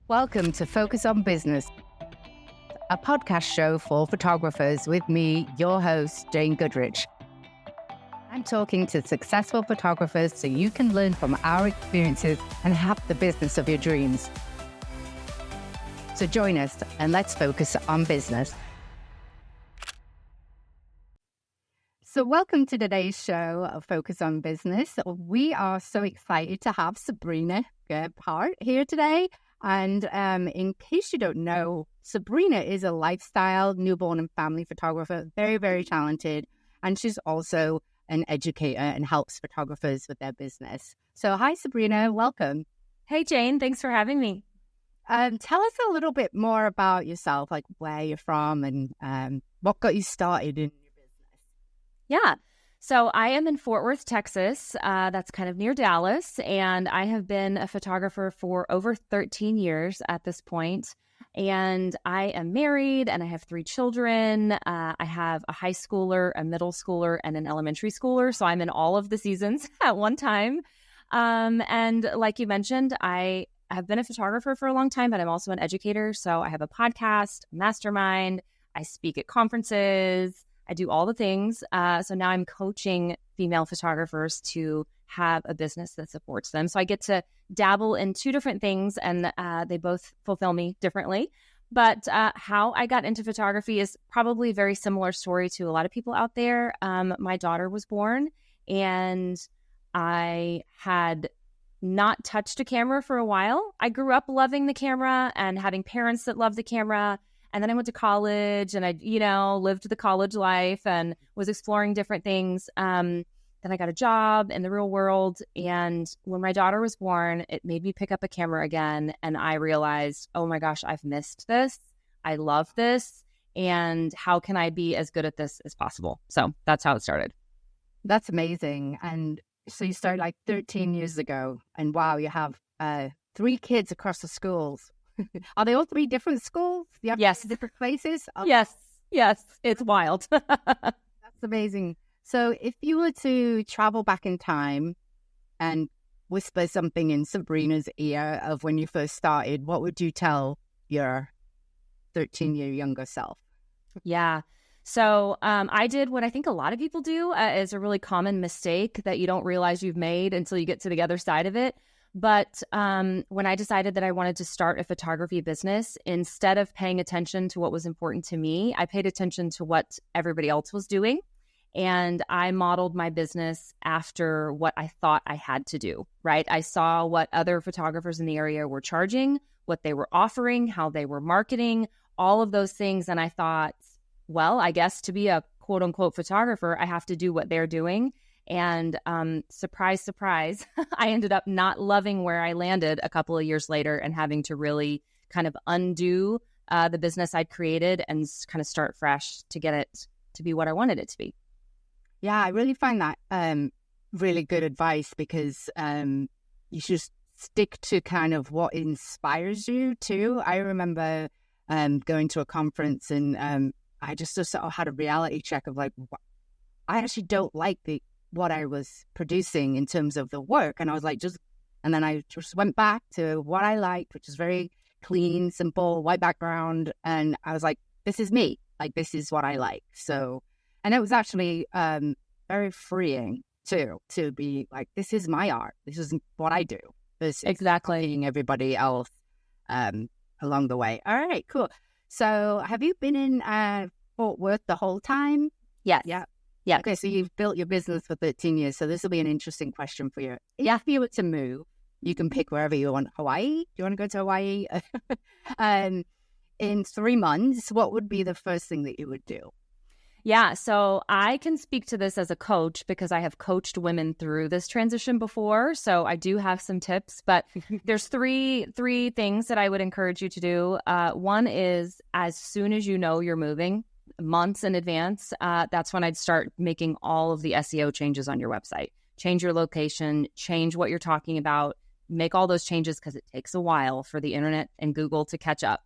Welcome to Focus on Business, a podcast show for photographers with me, your host, Jane Goodrich. I'm talking to successful photographers so you can learn from our experiences and have the business of your dreams. So join us and let's focus on business. So welcome to today's show of Focus on Business. We are so excited to have Sabrina Gebhardt here today. And in case you don't know, Sabrina is a lifestyle, newborn and family photographer, very, very talented. And she's also an educator and helps photographers with their business. So hi, Sabrina. Welcome. Hey, Jane. Thanks for having me. Tell us a little bit more about yourself, like where you're from and what got you started in your business. Yeah. So I am in Fort Worth, Texas. That's kind of near Dallas. And I have been a photographer for over 13 years at this point. And I am married and I have 3 children. I have a high schooler, a middle schooler, and an elementary schooler. So I'm in all of the seasons at one time. And like you mentioned, I have been a photographer for a long time, but I'm also an educator. So I have a podcast, a mastermind. I speak at conferences. I do all the things. So now I'm coaching female photographers to have a business that supports them. So I get to dabble in 2 different things and they both fulfill me differently. But how I got into photography is probably a very similar story to a lot of people out there. My daughter was born and I had not touched a camera for a while. I grew up loving the camera and having parents that love the camera. And then I went to college and I, lived the college life and was exploring different things. Then I got a job in the real world. And when my daughter was born, it made me pick up a camera again. And I realized, oh my gosh, I've missed this. I love this. And how can I be as good at this as possible? So that's how it started. That's amazing. And so you started like 13 years ago. And wow, you have 3 kids across the schools. Are they all 3 different schools? Yes. Different places? Oh. Yes. It's wild. That's amazing. So if you were to travel back in time and whisper something in Sabrina's ear of when you first started, what would you tell your 13-year younger self? Yeah. So I did what I think a lot of people do is a really common mistake that you don't realize you've made until you get to the other side of it. But when I decided that I wanted to start a photography business, instead of paying attention to what was important to me, I paid attention to what everybody else was doing. And I modeled my business after what I thought I had to do, right? I saw what other photographers in the area were charging, what they were offering, how they were marketing, all of those things. And I thought, well, I guess to be a quote unquote photographer, I have to do what they're doing. And surprise, surprise, I ended up not loving where I landed a couple of years later and having to really kind of undo the business I'd created and kind of start fresh to get it to be what I wanted it to be. Yeah, I really find that really good advice because you should stick to kind of what inspires you too. I remember going to a conference and I just sort of had a reality check of like, I actually don't like what I was producing in terms of the work. And I was like, and then I just went back to what I liked, which is very clean, simple, white background. And I was like, this is me. Like, this is what I like. So, and it was actually very freeing too, to be like, this is my art. This is what I do. Versus copying everybody else along the way. All right, cool. So have you been in Fort Worth the whole time? Yes. Yeah. Okay, so you've built your business for 13 years. So this will be an interesting question for you. If you were to move, you can pick wherever you want. Hawaii? Do you want to go to Hawaii? In 3 months, what would be the first thing that you would do? Yeah, so I can speak to this as a coach because I have coached women through this transition before. So I do have some tips, but there's three things that I would encourage you to do. One is as soon as you know you're moving, months in advance, that's when I'd start making all of the SEO changes on your website. Change your location, change what you're talking about, make all those changes because it takes a while for the internet and Google to catch up.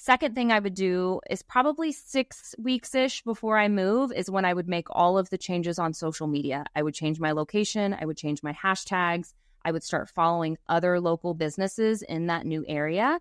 Second thing I would do is probably 6 weeks-ish before I move is when I would make all of the changes on social media. I would change my location. I would change my hashtags. I would start following other local businesses in that new area.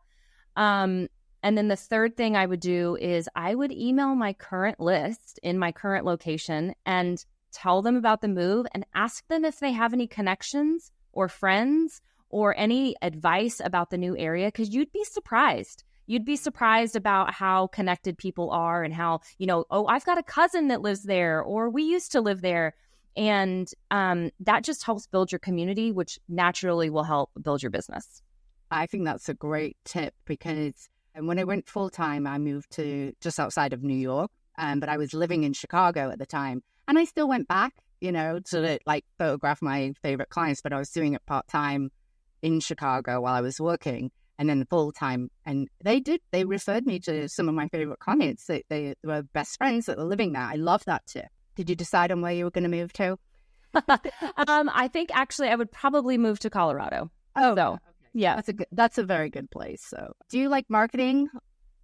And then the third thing I would do is I would email my current list in my current location and tell them about the move and ask them if they have any connections or friends or any advice about the new area, because you'd be surprised. You'd be surprised about how connected people are and how, oh, I've got a cousin that lives there, or we used to live there. And that just helps build your community, which naturally will help build your business. I think that's a great tip, because when I went full-time, I moved to just outside of New York, but I was living in Chicago at the time. And I still went back, to photograph my favorite clients, but I was doing it part-time in Chicago while I was working, and then full-time. And they referred me to some of my favorite clients. They were best friends that were living there. I love that tip. Did you decide on where you were going to move to? I think actually I would probably move to Colorado. Oh, so, okay. Yeah. That's a very good place. So do you like marketing?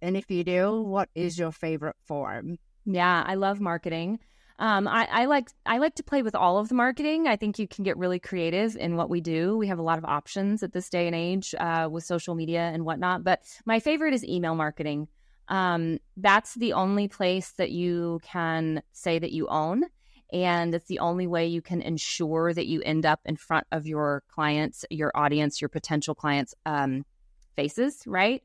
And if you do, what is your favorite form? Yeah, I love marketing. I like to play with all of the marketing. I think you can get really creative in what we do. We have a lot of options at this day and age with social media and whatnot. But my favorite is email marketing. That's the only place that you can say that you own. And it's the only way you can ensure that you end up in front of your clients, your audience, your potential clients' faces, right?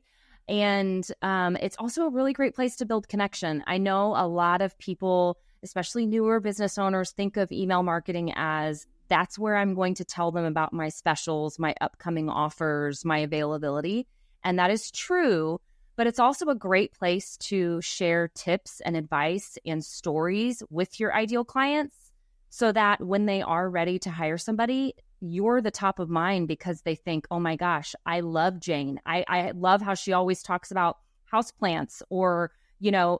And it's also a really great place to build connection. I know a lot of people, especially newer business owners, think of email marketing as that's where I'm going to tell them about my specials, my upcoming offers, my availability. And that is true. But it's also a great place to share tips and advice and stories with your ideal clients so that when they are ready to hire somebody, you're the top of mind because they think, oh my gosh, I love Jane. I love how she always talks about houseplants or,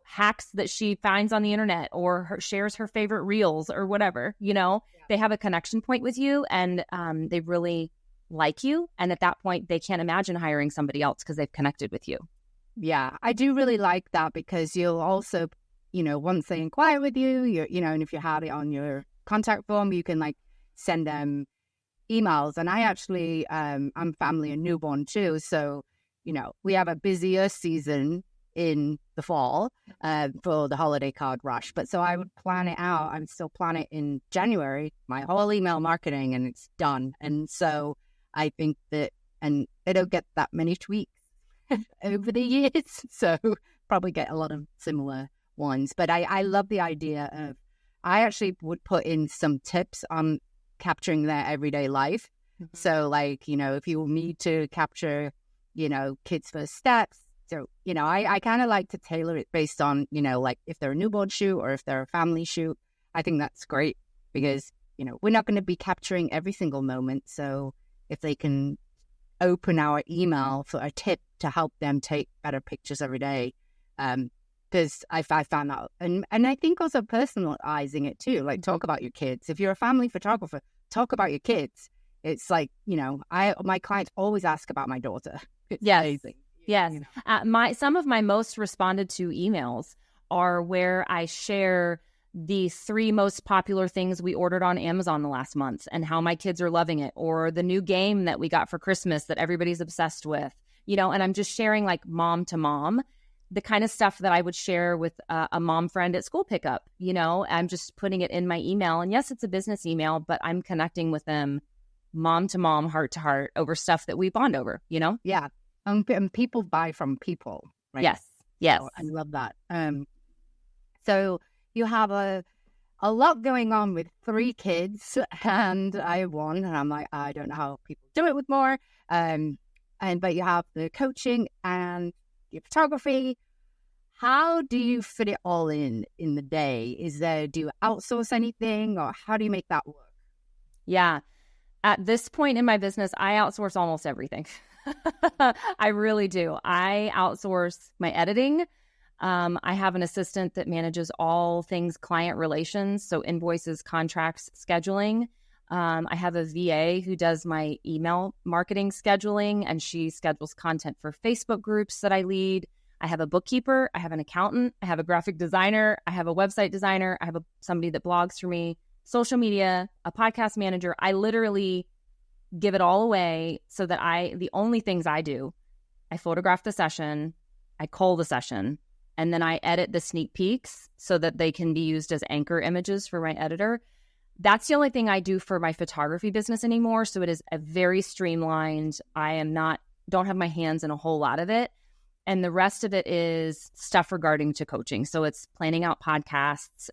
hacks that she finds on the internet or shares her favorite reels or whatever, They have a connection point with you and they really like you. And at that point, they can't imagine hiring somebody else because they've connected with you. Yeah, I do really like that because you'll also, once they inquire with you, and if you have it on your contact form, you can send them emails. And I actually, I'm family and newborn too. So, we have a busier season in the fall for the holiday card rush. But so I would plan it out. I would still plan it in January, my whole email marketing, and it's done. And so I think that, and they don't get that many tweaks over the years, so probably get a lot of similar ones. But I love the idea of, I actually would put in some tips on capturing their everyday life. Mm-hmm. So if you need to capture, kids' first steps. So, I kind of like to tailor it based on, if they're a newborn shoot or if they're a family shoot. I think that's great because, we're not going to be capturing every single moment. So if they can open our email for a tip to help them take better pictures every day. Because I found out, and I think also personalizing it too, talk about your kids. If you're a family photographer, talk about your kids. It's my clients always ask about my daughter. It's amazing. Yes. Some of my most responded to emails are where I share the 3 most popular things we ordered on Amazon the last month and how my kids are loving it, or the new game that we got for Christmas that everybody's obsessed with, and I'm just sharing mom to mom, the kind of stuff that I would share with a mom friend at school pickup, I'm just putting it in my email. And yes, it's a business email, but I'm connecting with them mom to mom, heart to heart over stuff that we bond over, Yeah. And people buy from people, right? Yes. So I love that. So you have a lot going on with 3 kids, and I have 1, and I'm I don't know how people do it with more. But you have the coaching and your photography. How do you fit it all in the day? Do you outsource anything, or how do you make that work? Yeah. At this point in my business, I outsource almost everything. I really do. I outsource my editing. I have an assistant that manages all things client relations, so invoices, contracts, scheduling. I have a VA who does my email marketing scheduling, and she schedules content for Facebook groups that I lead. I have a bookkeeper. I have an accountant. I have a graphic designer. I have a website designer. I have somebody that blogs for me, social media, a podcast manager. I literally give it all away so that the only things I do, I photograph the session, I cull the session, and then I edit the sneak peeks so that they can be used as anchor images for my editor. That's the only thing I do for my photography business anymore. So it is a very streamlined. Don't have my hands in a whole lot of it. And the rest of it is stuff regarding to coaching. So it's planning out podcasts,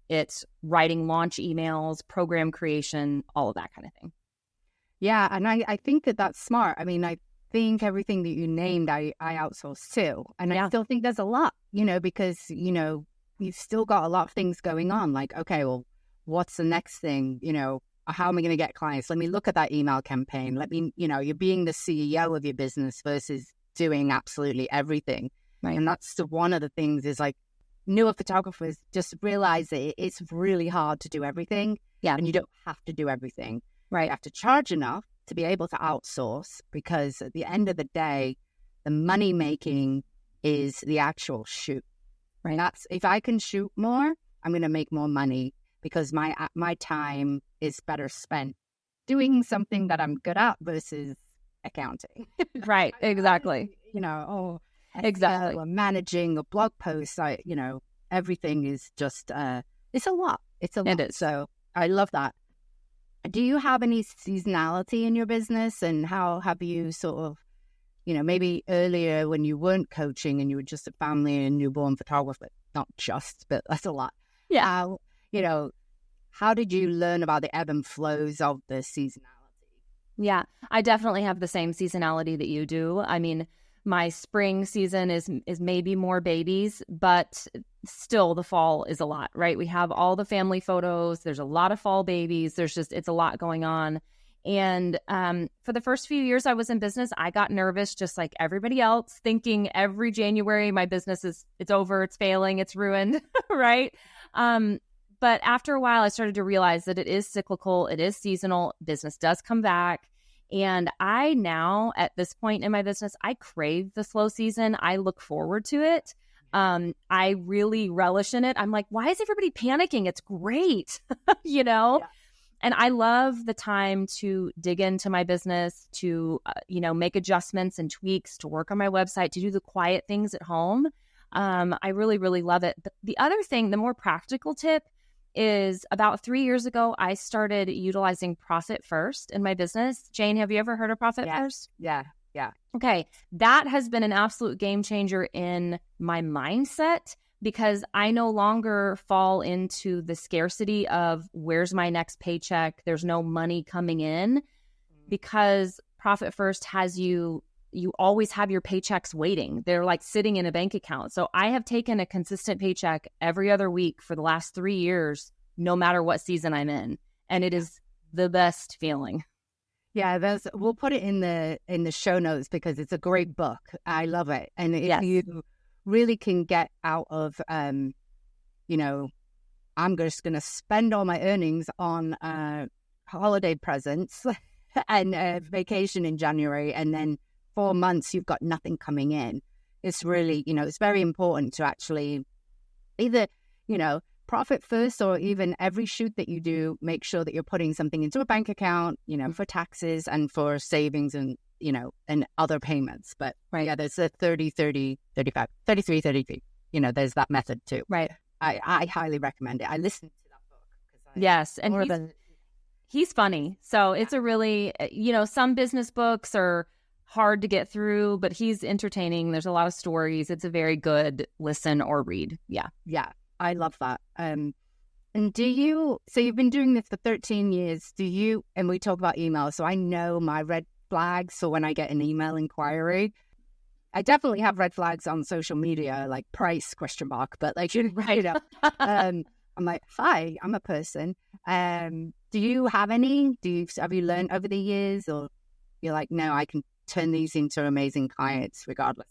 it's writing launch emails, program creation, all of that kind of thing. Yeah. And I think that that's smart. I mean, I think everything that you named, I outsource too. And I still think there's a lot, because, you've still got a lot of things going on. Like, okay, well, what's the next thing? How am I going to get clients? Let me look at that email campaign. You're being the CEO of your business versus doing absolutely everything. Right. And that's one of the things is like newer photographers just realize that it's really hard to do everything. Yeah. And you don't have to do everything. Right. You have to charge enough to be able to outsource, because at the end of the day, the money making is the actual shoot. Right. That's, if I can shoot more, I'm going to make more money because my time is better spent doing something that I'm good at versus accounting. Right. Exactly. Exactly. Or managing a blog post. Everything is just, it's a lot. It's a lot. It is. So I love that. Do you have any seasonality in your business, and how have you sort of, maybe earlier when you weren't coaching and you were just a family and newborn photographer, not just, but that's a lot. Yeah. How did you learn about the ebb and flows of the seasonality? Yeah, I definitely have the same seasonality that you do. I mean, my spring season is maybe more babies, but still the fall is a lot, right? We have all the family photos. There's a lot of fall babies. It's a lot going on. And for the first few years I was in business, I got nervous just like everybody else, thinking every January my business it's over, it's failing, it's ruined, right? But after a while, I started to realize that it is cyclical, it is seasonal, business does come back. And I now, at this point in my business, I crave the slow season. I look forward to it. I really relish in it. I'm like, why is everybody panicking? It's great, Yeah. And I love the time to dig into my business, to, make adjustments and tweaks, to work on my website, to do the quiet things at home. I really, really love it. But the other thing, the more practical tip, is about 3 years ago, I started utilizing Profit First in my business. Jane, have you ever heard of Profit First? Yeah. Okay. That has been an absolute game changer in my mindset, because I no longer fall into the scarcity of where's my next paycheck? There's no money coming in, because Profit First has you always have your paychecks waiting. They're like sitting in a bank account. So I have taken a consistent paycheck every other week for the last 3 years, no matter what season I'm in. And it is the best feeling. Yeah, we'll put it in the show notes because it's a great book. I love it. And if you really can get out of, I'm just going to spend all my earnings on holiday presents and vacation in January, and then 4 months you've got nothing coming in. It's really, it's very important to actually either, profit first, or even every shoot that you do, make sure that you're putting something into a bank account, for taxes and for savings and, and other payments. But there's a 30, 30, 35, 33, 33. There's that method too. Right. I highly recommend it. I listened to that book. Yes. And he's funny. So it's a really, some business books are hard to get through, but he's entertaining. There's a lot of stories. It's a very good listen or read. Yeah. Yeah. I love that. And so you've been doing this for 13 years. And we talk about email, so I know my red flags. So when I get an email inquiry, I definitely have red flags on social media, like price ? But I'm like, hi, I'm a person. Do you have any? Have you learned over the years, or you're like, no, I can turn these into amazing clients regardless?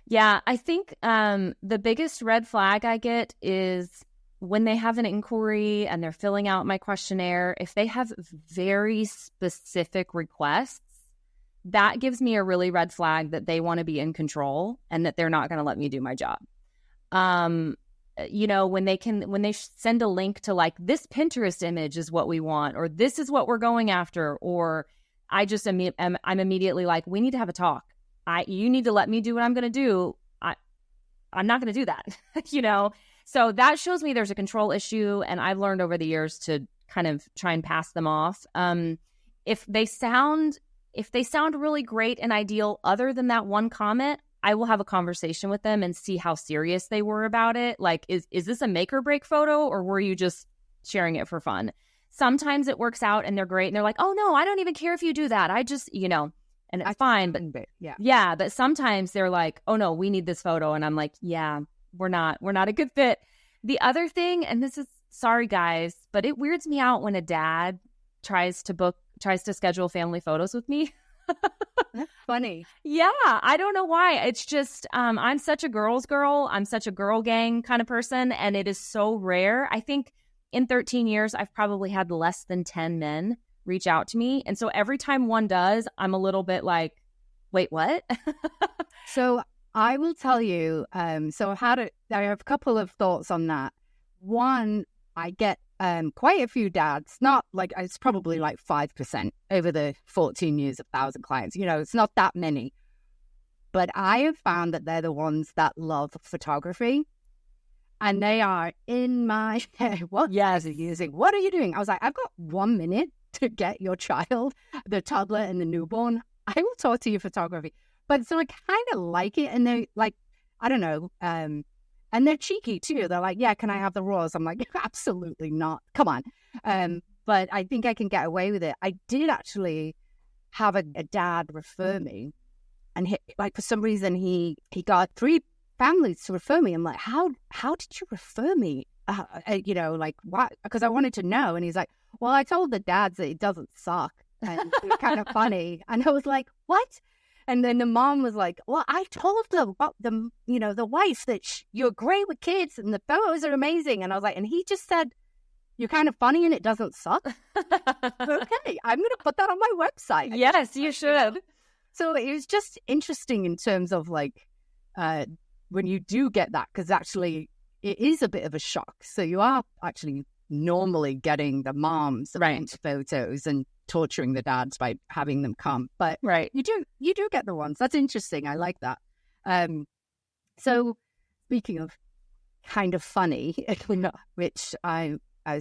Yeah, I think the biggest red flag I get is when they have an inquiry and they're filling out my questionnaire. If they have very specific requests, that gives me a really red flag that they want to be in control and that they're not going to let me do my job. when they send a link to like, this Pinterest image is what we want, or this is what we're going after, or I'm immediately like, we need to have a talk. You need to let me do what I'm going to do. I'm not going to do that, So that shows me there's a control issue, and I've learned over the years to kind of try and pass them off. If they sound really great and ideal, other than that one comment, I will have a conversation with them and see how serious they were about it. Like, is this a make or break photo, or were you just sharing it for fun? Sometimes it works out and they're great and they're like, oh no, I don't even care if you do that. I just, and it's fine. But yeah, but sometimes they're like, oh no, we need this photo. And I'm like, yeah, we're not a good fit. The other thing, and this is, sorry guys, but it weirds me out when a dad tries to schedule family photos with me. That's funny. Yeah, I don't know why. It's just, I'm such a girl's girl. I'm such a girl gang kind of person, and it is so rare. I think in 13 years, I've probably had less than 10 men reach out to me. And so every time one does, I'm a little bit like, wait, what? So I will tell you, I have a couple of thoughts on that. One, I get quite a few dads, not like, it's probably like 5% over the 14 years of 1,000 clients. It's not that many. But I have found that they're the ones that love photography. And they are in my head. What are you using? What are you doing? I was like, I've got 1 minute to get your child, the toddler and the newborn. I will talk to you photography. But so I kind of like it. And they're like, I don't know. And they're cheeky too. They're like, yeah, can I have the raws? I'm like, absolutely not. Come on. But I think I can get away with it. I did actually have a dad refer me. And for some reason, he got 3 families to refer me. I'm like, how did you refer me? Like what? Because I wanted to know. And he's like, well, I told the dads that it doesn't suck. And it was kind of funny. And I was like, what? And then the mom was like, well, I told the wife that you're great with kids and the photos are amazing. And I was like, and he just said, you're kind of funny and it doesn't suck. Okay, I'm going to put that on my website. Yes, you should. So it was just interesting in terms of like, when you do get that, because actually it is a bit of a shock. So you are actually normally getting the moms into photos and torturing the dads by having them come. But you do get the ones. That's interesting. I like that. So speaking of kind of funny, which I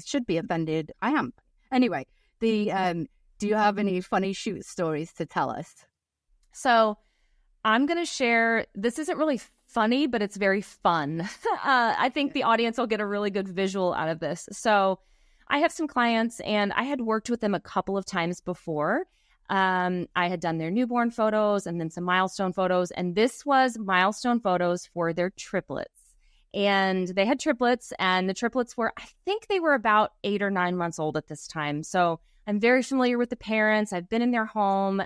should be offended, I am. Anyway, do you have any funny shoot stories to tell us? So I'm going to share, this isn't really funny, but it's very fun. I think the audience will get a really good visual out of this. So I have some clients and I had worked with them a couple of times before. I had done their newborn photos and then some milestone photos. And this was milestone photos for their triplets. And they had triplets, and the triplets were, I think they were about 8 or 9 months old at this time. So I'm very familiar with the parents. I've been in their home.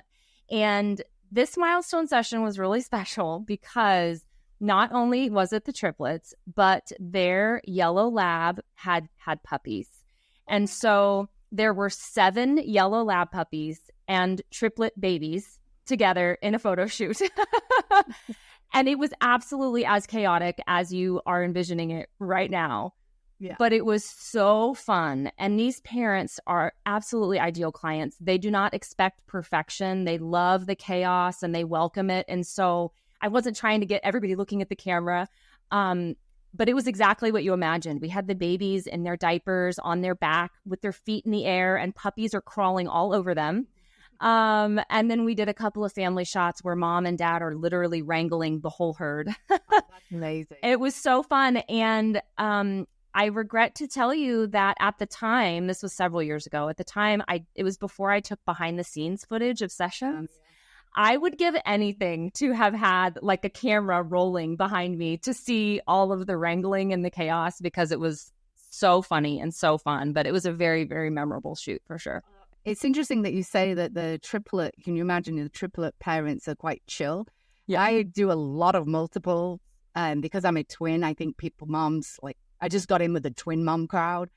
And this milestone session was really special because not only was it the triplets, but their yellow lab had puppies. And so there were 7 yellow lab puppies and triplet babies together in a photo shoot. And it was absolutely as chaotic as you are envisioning it right now. Yeah. But it was so fun. And these parents are absolutely ideal clients. They do not expect perfection. They love the chaos and they welcome it. And so I wasn't trying to get everybody looking at the camera. But it was exactly what you imagined. We had the babies in their diapers on their back with their feet in the air, and puppies are crawling all over them. And then we did a couple of family shots where mom and dad are literally wrangling the whole herd. Oh, that's amazing. It was so fun. And I regret to tell you that at the time, this was several years ago, at the time, it was before I took behind the scenes footage of sessions. I would give anything to have had like a camera rolling behind me to see all of the wrangling and the chaos, because it was so funny and so fun. But it was a very, very memorable shoot for sure. It's interesting that you say that the triplet, can you imagine the triplet parents are quite chill? Yeah. I do a lot of multiple, because I'm a twin. I think moms, like I just got in with the twin mom crowd.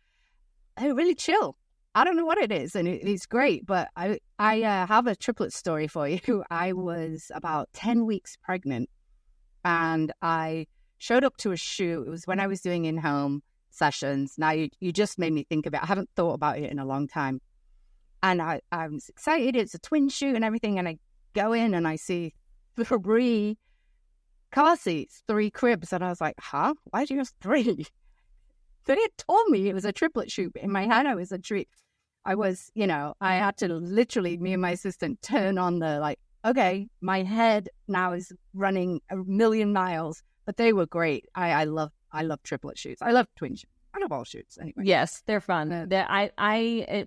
They're really chill. I don't know what it is, and it's great. But I have a triplet story for you. I was about 10 weeks pregnant, and I showed up to a shoot. It was when I was doing in-home sessions. Now you just made me think about it. I haven't thought about it in a long time. And I was excited. It's a twin shoot and everything. And I go in and I see 3 car seats, 3 cribs. And I was like, huh? Why do you have 3? They had told me it was a triplet shoot. But in my head, I was a treat. I was, I had to literally, me and my assistant, turn on the okay, my head now is running 1,000,000 miles, but they were great. I love triplet shoots. I love twin shoots. I love all shoots anyway. Yes, they're fun.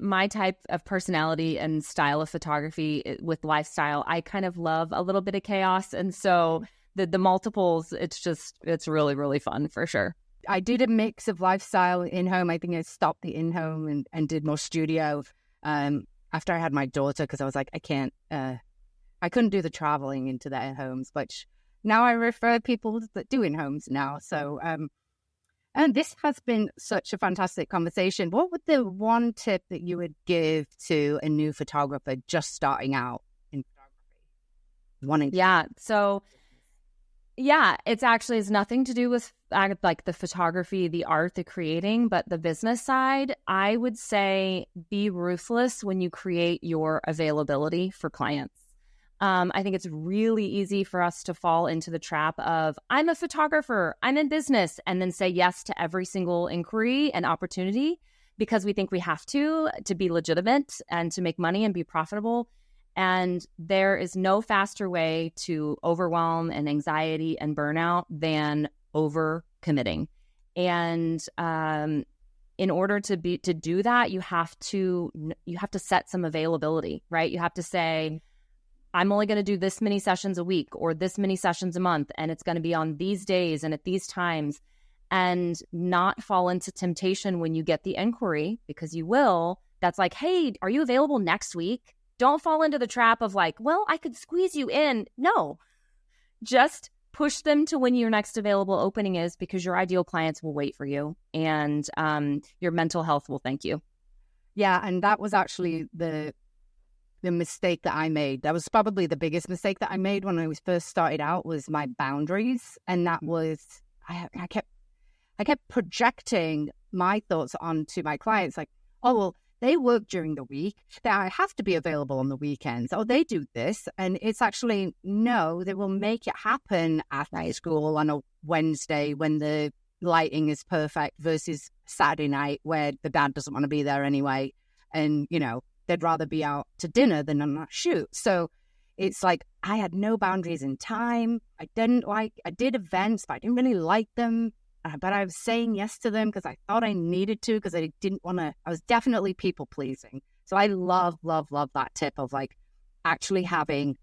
My type of personality and style of photography with lifestyle, I kind of love a little bit of chaos. And so the multiples, it's really, really fun for sure. I did a mix of lifestyle in-home. I think I stopped the in-home and did more studio after I had my daughter, because I was like, I couldn't do the traveling into their homes, but now I refer people that do in-homes now. So, and this has been such a fantastic conversation. What would the one tip that you would give to a new photographer just starting out in photography? It's actually has nothing to do with like the photography, the art, the creating, but the business side. I would say be ruthless when you create your availability for clients. I think it's really easy for us to fall into the trap of, I'm a photographer, I'm in business, and then say yes to every single inquiry and opportunity because we think we have to be legitimate and to make money and be profitable. And there is no faster way to overwhelm and anxiety and burnout than over committing. And in order to do that, you have to set some availability, right? You have to say, I'm only going to do this many sessions a week or this many sessions a month, and it's going to be on these days and at these times, and not fall into temptation when you get the inquiry, because you will. That's like, hey, are you available next week? Don't fall into the trap of like, well, I could squeeze you in. No, just push them to when your next available opening is, because your ideal clients will wait for you, and your mental health will thank you. Yeah, and that was actually the mistake that I made. That was probably the biggest mistake that I made when I was first started out, was my boundaries. And that was, I kept projecting my thoughts onto my clients, like, oh, well, they work during the week, I have to be available on the weekends. Oh, they do this. And it's actually, no, they will make it happen after school on a Wednesday when the lighting is perfect, versus Saturday night where the dad doesn't want to be there anyway. And, they'd rather be out to dinner than on a shoot. So it's like I had no boundaries in time. I did events, but I didn't really like them. But I was saying yes to them because I thought I needed to, because I didn't want to. I was definitely people pleasing. So I love, love, love that tip of like actually having,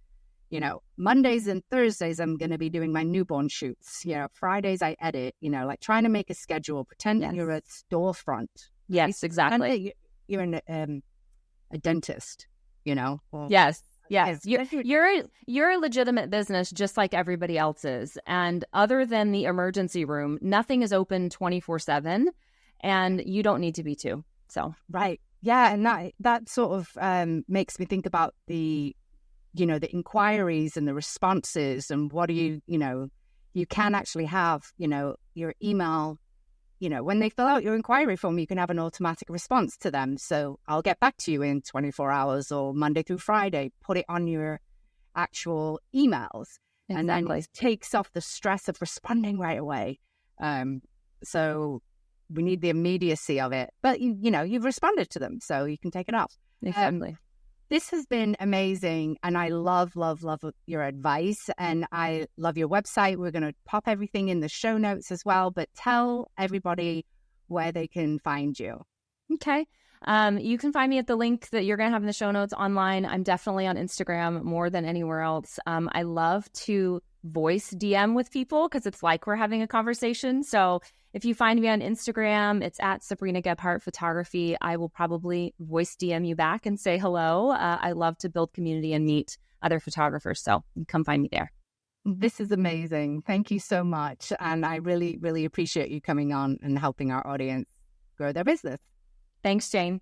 Mondays and Thursdays, I'm going to be doing my newborn shoots. Fridays I edit, like trying to make a schedule, pretend you're a storefront. Yes, exactly. You're a dentist, Well, yes. You're a legitimate business just like everybody else is. And other than the emergency room, nothing is open 24/7, and you don't need to be too. So, right. Yeah. And that sort of makes me think about the inquiries and the responses, and what do you can actually have, your email. When they fill out your inquiry form, you can have an automatic response to them. So I'll get back to you in 24 hours or Monday through Friday. Put it on your actual emails. Exactly. And then it takes off the stress of responding right away. So we need the immediacy of it. But, you've responded to them, so you can take it off. Exactly. This has been amazing, and I love, love, love your advice, and I love your website. We're going to pop everything in the show notes as well, but tell everybody where they can find you. Okay. You can find me at the link that you're going to have in the show notes online. I'm definitely on Instagram more than anywhere else. I love to voice DM with people because it's like we're having a conversation. So if you find me on Instagram, it's at Sabrina Gebhardt Photography. I will probably voice DM you back and say hello. I love to build community and meet other photographers. So come find me there. This is amazing. Thank you so much. And I really, really appreciate you coming on and helping our audience grow their business. Thanks, Jane.